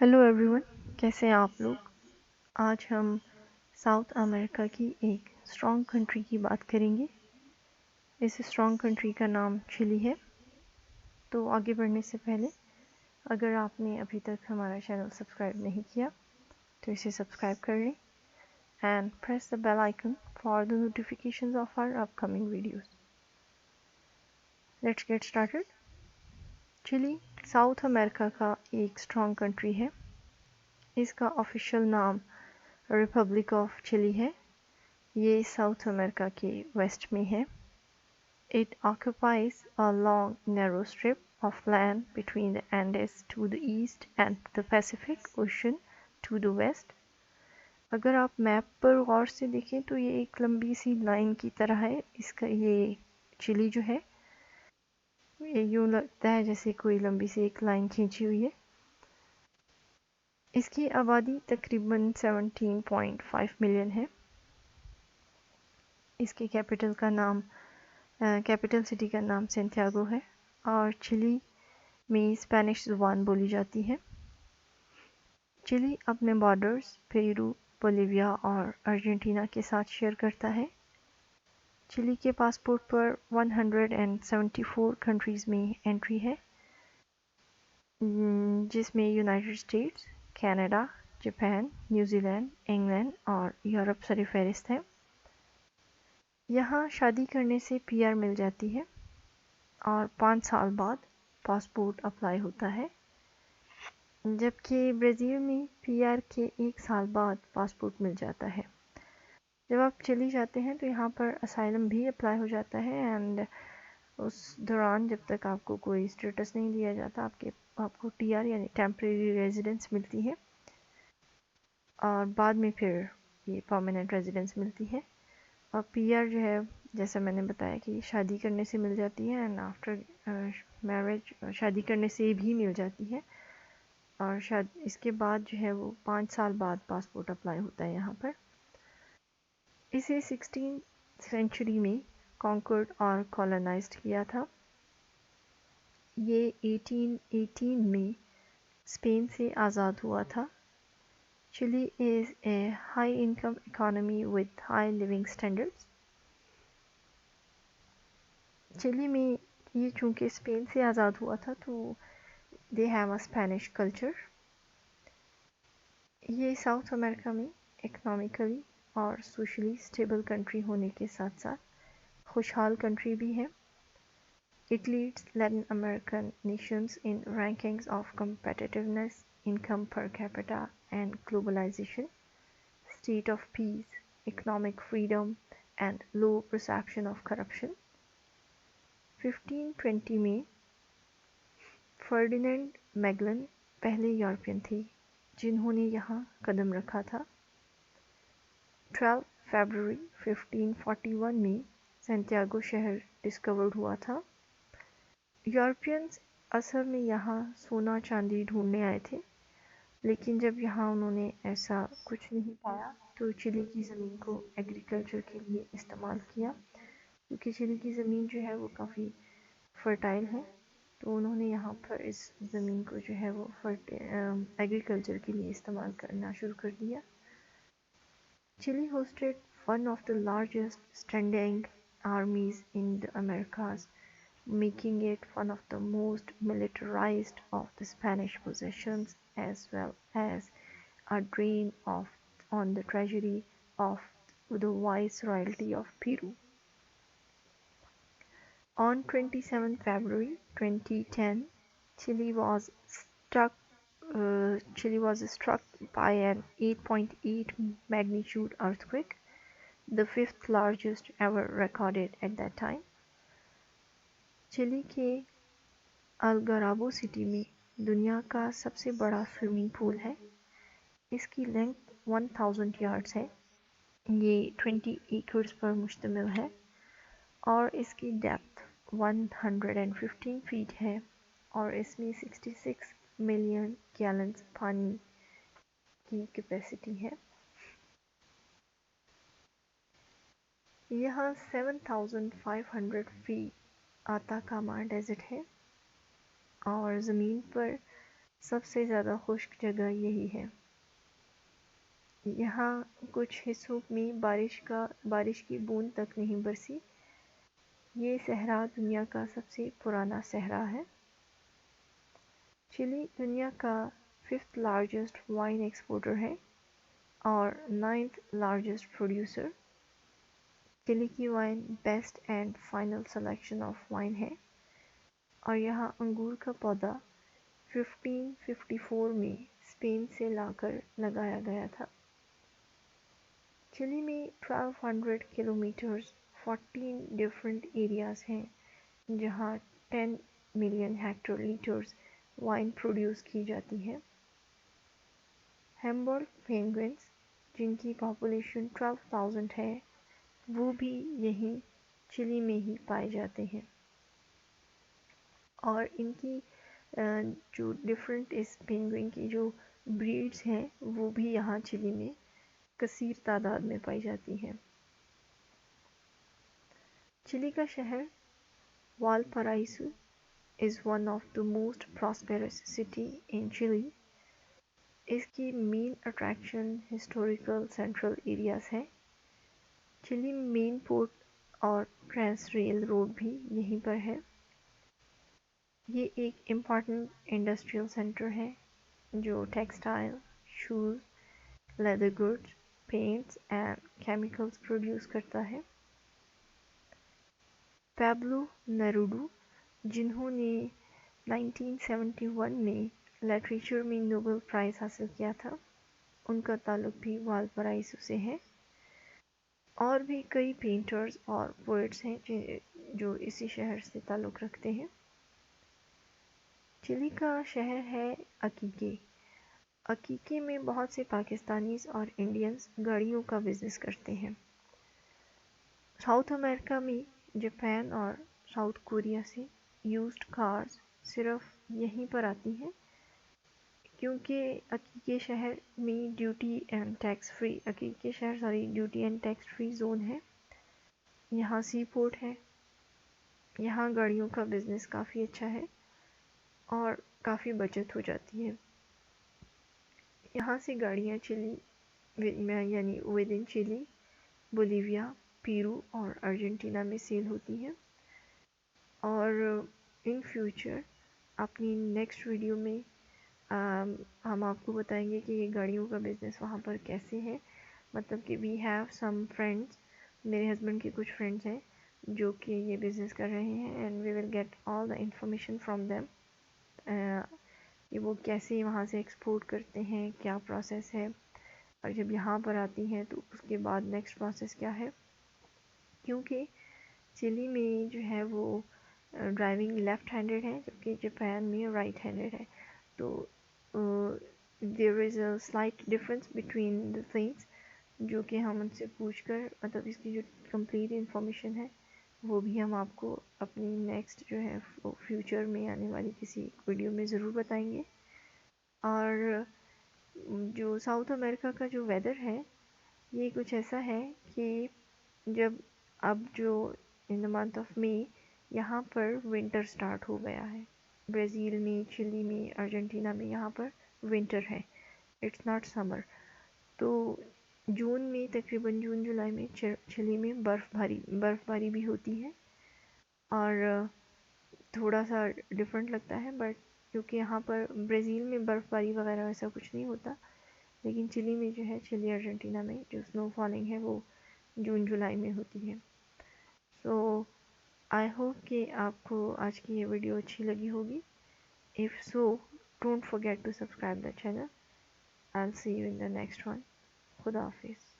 Hello everyone, कैसे हैं आप लोग। आज हम साउथ अमेरिका की एक स्ट्रॉन्ग कंट्री की बात करेंगे। इस स्ट्रॉन्ग कंट्री का नाम चिली है। तो आगे बढ़ने से पहले अगर आपने अभी तक हमारा चैनल सब्सक्राइब नहीं किया तो इसे सब्सक्राइब कर लें and press the bell icon for the notifications of our upcoming videos. Let's get started. Chile South America का एक स्ट्रॉन्ग कंट्री है। इसका ऑफिशियल नाम रिपब्लिक ऑफ चिली है। ये साउथ अमेरिका के वेस्ट में है। It occupies a long, narrow strip of land between the Andes to the east and the Pacific Ocean to the west. अगर आप मैप पर गौर से देखें तो ये एक लंबी सी लाइन की तरह है। इसका ये चिली जो है ये यूँ लगता है जैसे कोई लंबी सी एक लाइन खींची हुई है। इसकी आबादी तकरीबन 17.5 मिलियन है। इसके कैपिटल सिटी का नाम सेंटियागो है और चिली में स्पेनिश ज़ुबान बोली जाती है। चिली अपने बॉर्डर्स पेरू, बोलिविया और अर्जेंटीना के साथ शेयर करता है। चिली के पासपोर्ट पर 174 कंट्रीज़ में एंट्री है, जिसमें United states, Canada, Japan, New Zealand, England और यूरोप सरफहरिस्त है। यहाँ शादी करने से पीआर मिल जाती है और 5 साल बाद पासपोर्ट अप्लाई होता है, जबकि ब्राज़ील में पीआर के 1 साल बाद पासपोर्ट मिल जाता है। जब आप चिली जाते हैं तो यहाँ पर असाइलम भी अप्लाई हो जाता है एंड उस दौरान जब तक आपको कोई स्टेटस नहीं दिया जाता आपको टीआर यानी टेम्परेरी रेजिडेंस मिलती है और बाद में फिर ये परमानेंट रेजिडेंस मिलती है। और पीआर जो है जैसा मैंने बताया कि शादी करने से मिल जाती है एंड आफ्टर मैरिज शादी करने से भी मिल जाती है और शायद इसके बाद जो है वो 5 साल बाद पासपोर्ट अप्लाई होता है यहाँ पर। इसे 16th सेंचुरी में कॉन्कर्ड और कॉलोनाइज्ड किया था। ये 1818 में स्पेन से आज़ाद हुआ था। Chile is a high income economy with high living standards. Chile में ये चूँकि स्पेन से आज़ाद हुआ था तो they have a Spanish culture. ये साउथ अमेरिका में इकोनॉमिकली और सोशली स्टेबल कंट्री होने के साथ साथ खुशहाल कंट्री भी है। It leads Latin American nations in rankings of competitiveness, income per capita, and globalization, state of peace, economic freedom, and low perception of corruption. 1520 में फर्डिनेंड मैगलन पहले यूरोपियन थे जिन्होंने यहाँ कदम रखा था। 12 फरवरी 1541 में सैंटियागो शहर डिस्कवर्ड हुआ था। यूरोपियंस असल में यहाँ सोना चांदी ढूंढने आए थे, लेकिन जब यहाँ उन्होंने ऐसा कुछ नहीं पाया तो चिली की ज़मीन को एग्रीकल्चर के लिए इस्तेमाल किया, क्योंकि चिली की ज़मीन जो है वो काफ़ी फर्टाइल है। तो उन्होंने यहाँ पर इस ज़मीन को जो है वो एग्रीकल्चर के लिए इस्तेमाल करना शुरू कर दिया। Chile hosted one of the largest standing armies in the Americas, making it one of the most militarized of the Spanish possessions, as well as a drain on the treasury of the Viceroyalty of Peru. On 27 February 2010, Chile was struck by an 8.8 magnitude earthquake, the fifth largest ever recorded at that time. Chile के Algarrobo city में दुनिया का सबसे बड़ा swimming pool है। इसकी length 1000 yards है। ये 20 एकर्स पर मुश्तमिल है और इसकी डेप्थ 115 फीट है और इसमें 66 मिलियन गैलन्स पानी की कैपेसिटी है। यहाँ 7500 फीट आताकामा डेजर्ट है और ज़मीन पर सबसे ज़्यादा खुश्क जगह यही है। यहाँ कुछ हिस्सों में बारिश की बूंद तक नहीं बरसी। ये सहरा दुनिया का सबसे पुराना सहरा है। चिली दुनिया का 5th लार्जेस्ट वाइन एक्सपोर्टर है और 9th लार्जेस्ट प्रोड्यूसर। चिली की wine best and final selection of wine है और यहाँ अंगूर का पौधा 1554 में स्पेन से लाकर लगाया गया था। चिली में 1200 किलोमीटर्स 14 डिफरेंट एरियाज हैं जहाँ 10 million Hector litres wine produce की जाती है। हैम्बर्ग पेंगुइन्स जिनकी पॉपुलेशन 12,000 है वो भी यहीं चिली में ही पाए जाते हैं और इनकी जो डिफरेंट इस पेंगुइन की जो ब्रीड्स हैं वो भी यहाँ चिली में कसीर तादाद में पाई जाती हैं। चिली का शहर वालपराइसो is one of the most prosperous city in Chile. इसकी main attraction historical central areas है। चिली मेन पोर्ट और ट्रांस रेल रोड भी यहीं पर है। ये एक इम्पॉर्टेंट इंडस्ट्रियल सेंटर है जो textile, shoes, leather goods, paints and chemicals produce करता है। पैब्लो नेरुडा जिन्होंने 1971 में लिटरेचर में नोबेल प्राइज़ हासिल किया था, उनका ताल्लुक भी वालपराइसो से है और भी कई पेंटर्स और पोइट्स हैं जो इसी शहर से ताल्लुक़ रखते हैं। चिली का शहर है अकीके। अकीके में बहुत से पाकिस्तानीज़ और इंडियंस गाड़ियों का बिज़नेस करते हैं। साउथ अमेरिका में जापान और साउथ कोरिया से यूज्ड कार्स सिर्फ यहीं पर आती हैं क्योंकि अकीके शहर में duty and tax free zone है। यहाँ सी पोर्ट है। यहाँ गाड़ियों का बिज़नेस काफ़ी अच्छा है और काफ़ी बचत हो जाती है। यहाँ से गाड़ियाँ यानी within Chile, Bolivia, Peru और अर्जेंटीना में सेल होती हैं और इन फ्यूचर अपनी नेक्स्ट वीडियो में हम आपको बताएंगे कि ये गाड़ियों का बिज़नेस वहाँ पर कैसे है। मतलब कि वी हैव सम फ्रेंड्स, मेरे हस्बैंड के कुछ फ्रेंड्स हैं जो कि ये बिज़नेस कर रहे हैं and we will get all the information from them. कि वो कैसे वहाँ से एक्सपोर्ट करते हैं, क्या प्रोसेस है और जब यहाँ पर आती हैं तो उसके बाद नेक्स्ट प्रोसेस क्या है। क्योंकि चिली में जो है वो ड्राइविंग लेफ़्ट हैंडेड है जबकि जापान में राइट हैंडेड है। तो there is a slight difference between the things जो कि हम उनसे पूछ कर मतलब इसकी जो कंप्लीट इंफॉर्मेशन है वो भी हम आपको अपनी नेक्स्ट जो है फ्यूचर में आने वाली किसी वीडियो में ज़रूर बताएंगे। और जो साउथ अमेरिका का जो वेदर है ये कुछ ऐसा है कि जब अब जो in the month of May यहाँ पर विंटर स्टार्ट हो गया है। ब्राज़ील में, चिली में, अर्जेंटीना में यहाँ पर विंटर है, इट्स नॉट समर। तो जून में तकरीबन जून जुलाई में चिली में बर्फ़बारी भी होती है और थोड़ा सा डिफरेंट लगता है बट क्योंकि यहाँ पर ब्राज़ील में बर्फ़बारी वगैरह ऐसा कुछ नहीं होता, लेकिन चिली में जो है चिली अर्जेंटीना में जो स्नो फॉलिंग है वो जून जुलाई में होती है। सो आई होप कि आपको आज की ये वीडियो अच्छी लगी होगी। If so don't forget to subscribe the channel. I will see you in the next one. खुदा हाफिज़।